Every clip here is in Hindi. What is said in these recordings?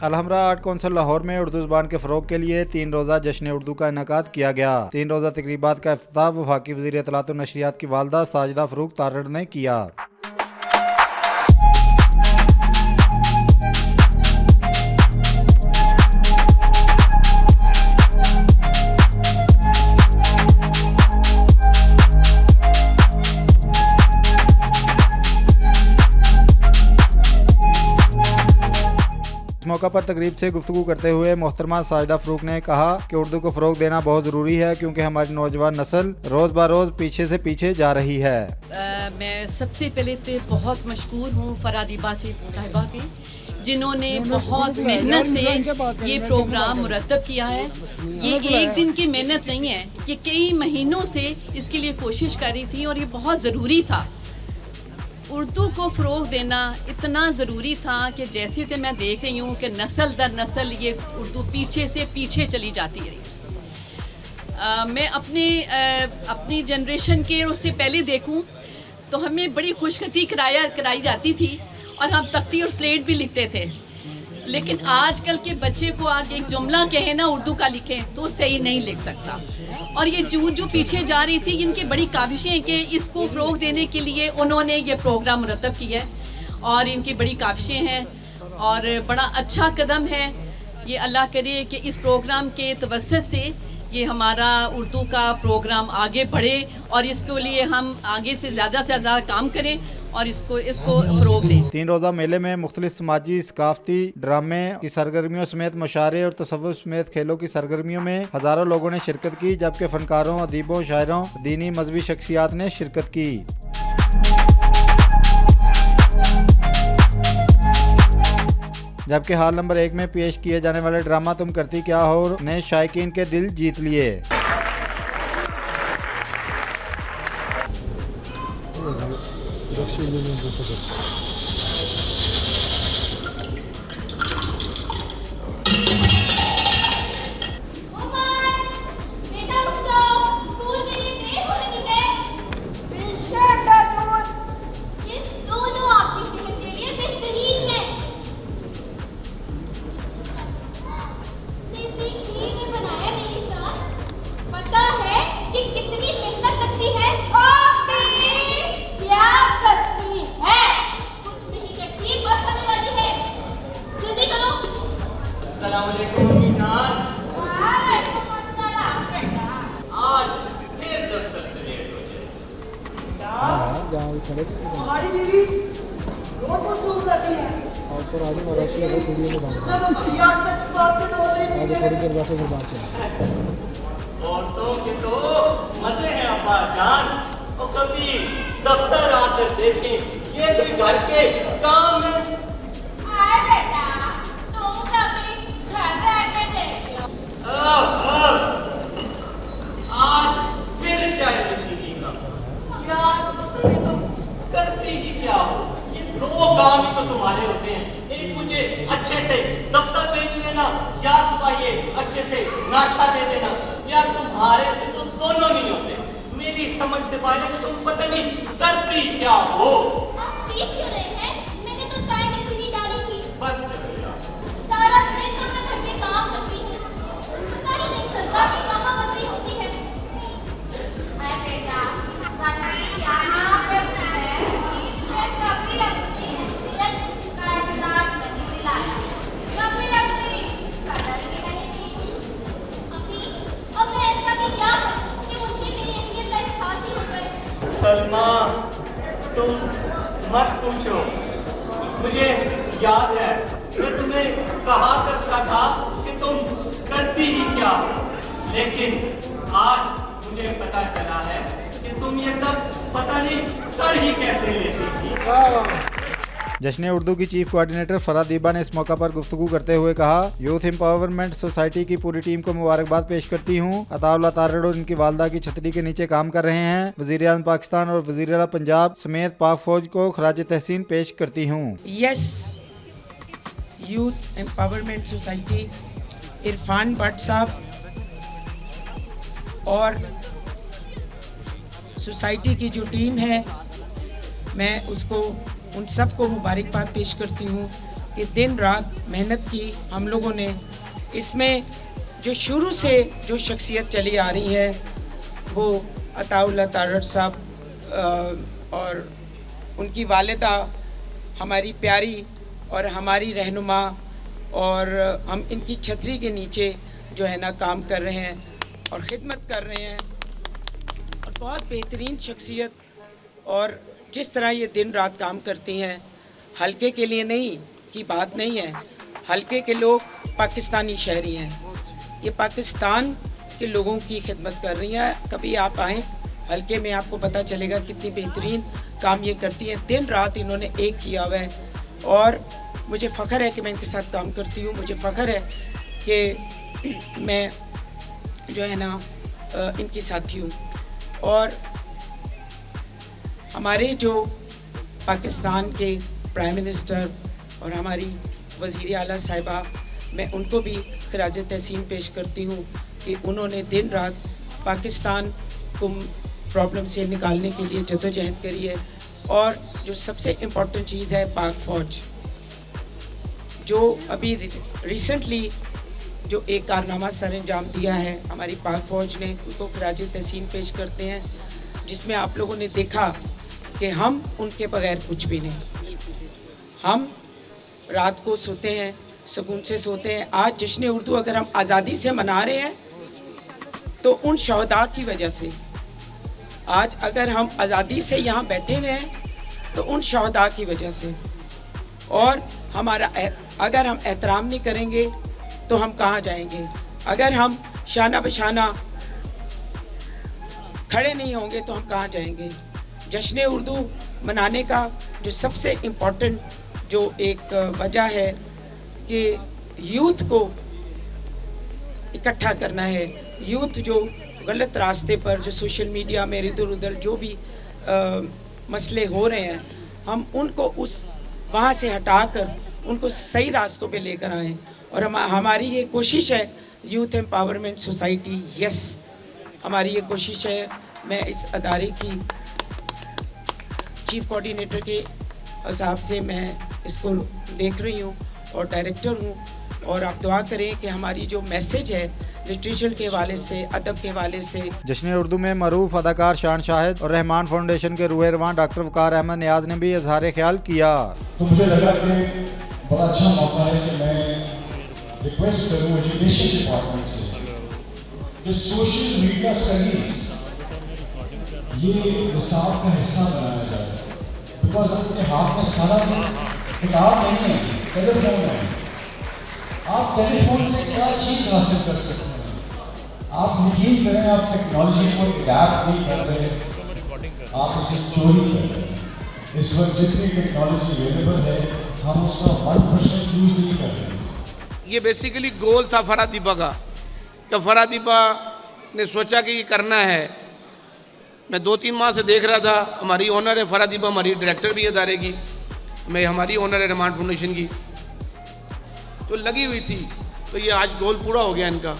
अलहमरा आर्ट कौंसिल लाहौर में उर्दू ज़बान के फ़रोग के लिए 3 रोज़ा जश्न उर्दू का इनेकाद किया गया। 3 रोज़ा तकरीबात का इफ्तिताह वफाकी वज़ीर इत्तलात व नशरियात की वालदा साजिदा फ़रूख तारड़ ने किया। इस मौका पर तकरीब से गुफ्तगू करते हुए मोहतरमा साजिदा फ़रूख ने कहा कि उर्दू को फ़रोग देना बहुत ज़रूरी है क्योंकि हमारी नौजवान नस्ल रोज़ ब रोज़ पीछे से पीछे जा रही है। मैं सबसे पहले तो बहुत मशकूर हूँ फरादी बासी साहिबा की, जिन्होंने बहुत मेहनत से ये प्रोग्राम मुरतब किया है। ये एक दिन की मेहनत नहीं है, ये कई महीनों से इसके लिए कोशिश कर रही थी और ये बहुत ज़रूरी था। उर्दू को फ़रोग देना इतना ज़रूरी था कि जैसे कि मैं देख रही हूँ कि नस्ल दर नस्ल ये उर्दू पीछे से पीछे चली जाती रही। मैं अपनी जनरेशन के उससे पहले देखूँ तो हमें बड़ी खुशखती कराई जाती थी और हम तख्ती और स्लेट भी लिखते थे, लेकिन आजकल के बच्चे को आगे एक जुमला कहे ना उर्दू का लिखें तो सही नहीं लिख सकता। और ये जो पीछे जा रही थी, इनकी बड़ी काविशें हैं कि इसको फ़रोग देने के लिए उन्होंने ये प्रोग्राम मुरतब किया है और इनकी बड़ी काविशें हैं और बड़ा अच्छा कदम है ये। अल्लाह करे कि इस प्रोग्राम के तवस्सुत से ये हमारा उर्दू का प्रोग्राम आगे बढ़े और इसके लिए हम आगे से ज़्यादा काम करें और इसको फ़रोग दें। 3 रोज़ा मेले में मुख्तलिफ समाजी सकाफ़ती ड्रामे की सरगर्मियों समेत मुशायरे और तसव्वुफ़ समेत खेलों की सरगर्मियों में हज़ारों लोगों ने शिरकत की, जबकि फ़नकारों, अदीबों, शायरों, दीनी मजहबी शख्सियात ने शिरकत की। जबकि हाल नंबर 1 में पेश किए जाने वाले ड्रामा तुम करती क्या हो ने शायकीन के दिल जीत लिए। हमारी बीवी रोज मसरूफ रहती है और औरतों के तो मजे हैं अब्बा जान। और कभी दफ्तर आकर देखें ये कोई घर के काम है। बेटा तुम कभी घर रह के देख लो। आज फिर चाय में चीनी का यार, पता नहीं तुम करती ही क्या हो। ये 2 काम ही तो तुम्हारे होते हैं, एक मुझे अच्छे से दफ्तर भेज देना या सुबह ये अच्छे से नाश्ता दे देना। यार तुम्हारे से तो दोनों नहीं होते। मेरी समझ से पहले तो तुम पता नहीं करती क्या हो। आप सीख क्यों रहे हैं? मैंने तो चाय में चीनी डाली थी। बस करो यार, सारा दिन तो मैं घर के काम करती हूँ, पता ही नहीं चलता कि कहाँ बदली होती है। अरे बेटा बदली यहाँ पड़ता है, मैं कभी अपनी हैसियत का एहसास नहीं दिलाया, कभी अपनी कदर नहीं रहेगी। अब मैं ऐसा भी क्या करूँ कि उनकी मेरी अहमियत का एहसास ही हो जाए। सलमा तुम मत पूछो, मुझे याद है मैं तुम्हें कहा करता था कि तुम करती ही क्या हो, लेकिन आज मुझे पता चला है कि तुम ये सब पता नहीं कर ही कैसे लेती थी। जश्न उर्दू की चीफ कोऑर्डिनेटर फराह दीबा ने इस मौका पर गुफ्तगू करते हुए कहा, यूथ एम्पावरमेंट सोसाइटी की पूरी टीम को मुबारकबाद पेश करती हूँ। अताउल्लाह तारड़ और इनकी वालदा की छतरी के नीचे काम कर रहे हैं। वज़ीर आज़म पाकिस्तान और वज़ीर आला पंजाब समेत पाक फौज को खराज तहसीन पेश करती हूँ। Yes, youth empowerment society, Irfan Bhatt साहब और सोसाइटी की जो टीम है, मैं उसको उन सबको मुबारकबाद पेश करती हूँ। कि दिन रात मेहनत की हम लोगों ने। इसमें जो शुरू से जो शख्सियत चली आ रही है वो अताउल्लाह तारड़ साहब और उनकी वालिदा हमारी प्यारी और हमारी रहनुमा, और हम इनकी छतरी के नीचे जो है ना काम कर रहे हैं और ख़िदमत कर रहे हैं। और बहुत बेहतरीन शख्सियत, और जिस तरह ये दिन रात काम करती हैं, हल्के के लिए नहीं की बात नहीं है। हल्के के लोग पाकिस्तानी शहरी हैं, ये पाकिस्तान के लोगों की खिदमत कर रही हैं। कभी आप आएँ हल्के में, आपको पता चलेगा कितनी बेहतरीन काम ये करती हैं। दिन रात इन्होंने एक किया हुआ है और मुझे फ़ख्र है कि मैं इनके साथ काम करती हूँ। मुझे फ़ख्र है कि मैं जो है ना इनकी साथी हूँ। और हमारे जो पाकिस्तान के प्राइम मिनिस्टर और हमारी वज़ीर आला साहिबा, मैं उनको भी खराज तहसीन पेश करती हूँ कि उन्होंने दिन रात पाकिस्तान को प्रॉब्लम से निकालने के लिए जद्दोजहद करी है। और जो सबसे इम्पॉर्टेंट चीज़ है, पाक फ़ौज जो अभी रिसेंटली जो एक कारनामा सर अंजाम दिया है हमारी पाक फ़ौज ने, उनको खराज तहसीन पेश करते हैं, जिसमें आप लोगों ने देखा कि हम उनके बगैर कुछ भी नहीं। हम रात को सोते हैं, सुकून से सोते हैं। आज जश्न उर्दू अगर हम आज़ादी से मना रहे हैं तो उन शहदा की वजह से। आज अगर हम आज़ादी से यहाँ बैठे हुए हैं तो उन शहदा की वजह से। और हमारा अगर हम एहतराम नहीं करेंगे तो हम कहाँ जाएंगे? अगर हम शाना बशाना खड़े नहीं होंगे तो हम कहाँ जाएंगे? जश्न उर्दू मनाने का जो सबसे इम्पोर्टेंट जो एक वजह है कि यूथ को इकट्ठा करना है। यूथ जो गलत रास्ते पर, जो सोशल मीडिया में इधर उधर जो भी मसले हो रहे हैं, हम उनको उस वहाँ से हटाकर उनको सही रास्तों पे लेकर आएँ। और हमारी ये कोशिश है, यूथ एम्पावरमेंट सोसाइटी, यस, हमारी ये कोशिश है। मैं इस अदारे की चीफ कोऑर्डिनेटर के हिसाब से मैं इसको देख रही हूँ और डायरेक्टर हूँ। और आप दुआ करें कि हमारी जो मैसेज है लिटरेचर के हवाले से, अदब के हवाले से। जश्न उर्दू में मरूफ अदाकार शान शाहिद और रहमान फाउंडेशन के रूह रवान डॉक्टर वकार अहमद नियाज ने भी इजहार ख्याल किया। तो मुझे लगा कि बड़ा अच्छा मौका है कि मैं रिक्वेस्ट करूँ एजुकेशन डिपार्टमेंट से कि सोशल मीडिया स्टडीज ये निसाब का हिस्सा बनाया जाए। बिकॉज आपके हाथ में सारा किताब नहीं है, टेलीफोन है। आप टेलीफोन से क्या चीज़ हासिल कर सकते हैं? आप यकीन करें, आप टेक्नोलॉजी को अडैप्ट नहीं कर रहे, आप इसे चोरी कर रहे हैं। इस वक्त जितनी टेक्नोलॉजी अवेलेबल है हम उसका 1% यूज़ नहीं कर रहे। ये बेसिकली गोल था फरादीबा का, कि फरादीबा ने सोचा कि ये करना है। मैं 2-3 माह से देख रहा था। हमारी ओनर है फरादीबा, हमारी डायरेक्टर भी अदारे की, मैं हमारी ओनर है रहमान फाउंडेशन की, तो लगी हुई थी। तो ये आज गोल पूरा हो गया इनका।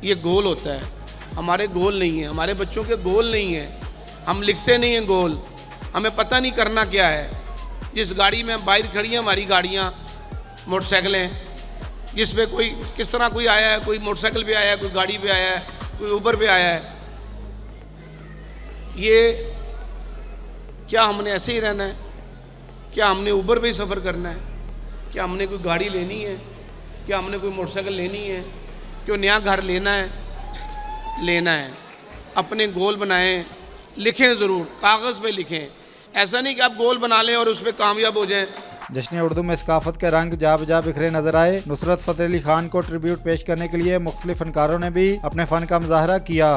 ये गोल होता है, हमारे गोल नहीं है, हमारे बच्चों के गोल नहीं है। हम लिखते नहीं हैं गोल, हमें पता नहीं करना क्या है। जिस गाड़ी में बाहर खड़ी हैं हमारी गाड़ियाँ, मोटरसाइकिलें, जिस पे कोई किस तरह कोई आया है, कोई मोटरसाइकिल पे आया है, कोई गाड़ी पे आया है, कोई ऊबर पे आया है। ये क्या हमने ऐसे ही रहना है? क्या हमने ऊबर पे ही सफ़र करना है? क्या हमने कोई गाड़ी लेनी है? क्या हमने कोई मोटरसाइकिल लेनी है? क्यों नया घर लेना है? लेना है। अपने गोल बनाएं, लिखें ज़रूर, कागज़ पे लिखें। ऐसा नहीं कि आप गोल बना लें और उस पर कामयाब हो जाएं। जश्न उर्दू में सकाफत के रंग जा बजा बिखरे नजर आए। नुसरत फ़तेह अली खान को ट्रिब्यूट पेश करने के लिए मुख्तलिफ फनकारों ने भी अपने फ़न का मुजाहरा किया।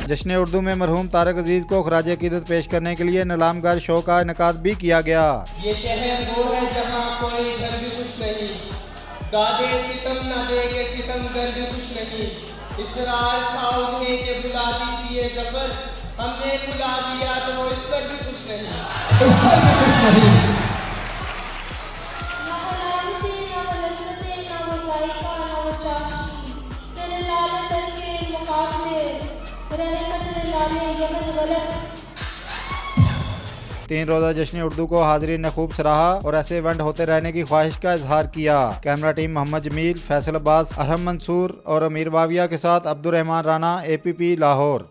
जश्न उर्दू में मरहूम तारक अजीज को खराज अकीदत पेश करने के लिए नलामगर शो का इनकाद भी किया गया। ये शहर वो है जहाँ कोई घर भी कुछ नहीं, दादे सितम न देगे सितमगर भी कुछ नहीं, इसरार था उन्हें कि बुला दीजिए ज़फर, हमने बुला दिया तो इस पर भी कुछ नहीं, इस पर भी कुछ नहीं। ना हलालते ना वलसते ना वज़ाइका ना वचाशी, तेरे लाले दर के मुकाबले रहने का तेरे लाले यमन वलक। 3 रोज़ा जश्न उर्दू को हाज़रीन ने खूब सराहा और ऐसे इवेंट होते रहने की ख्वाहिश का इजहार किया। कैमरा टीम मोहम्मद जमील, फैसल अब्बास, अरहम मंसूर और अमीर बाविया के साथ अब्दुल रहमान राना, APP लाहौर।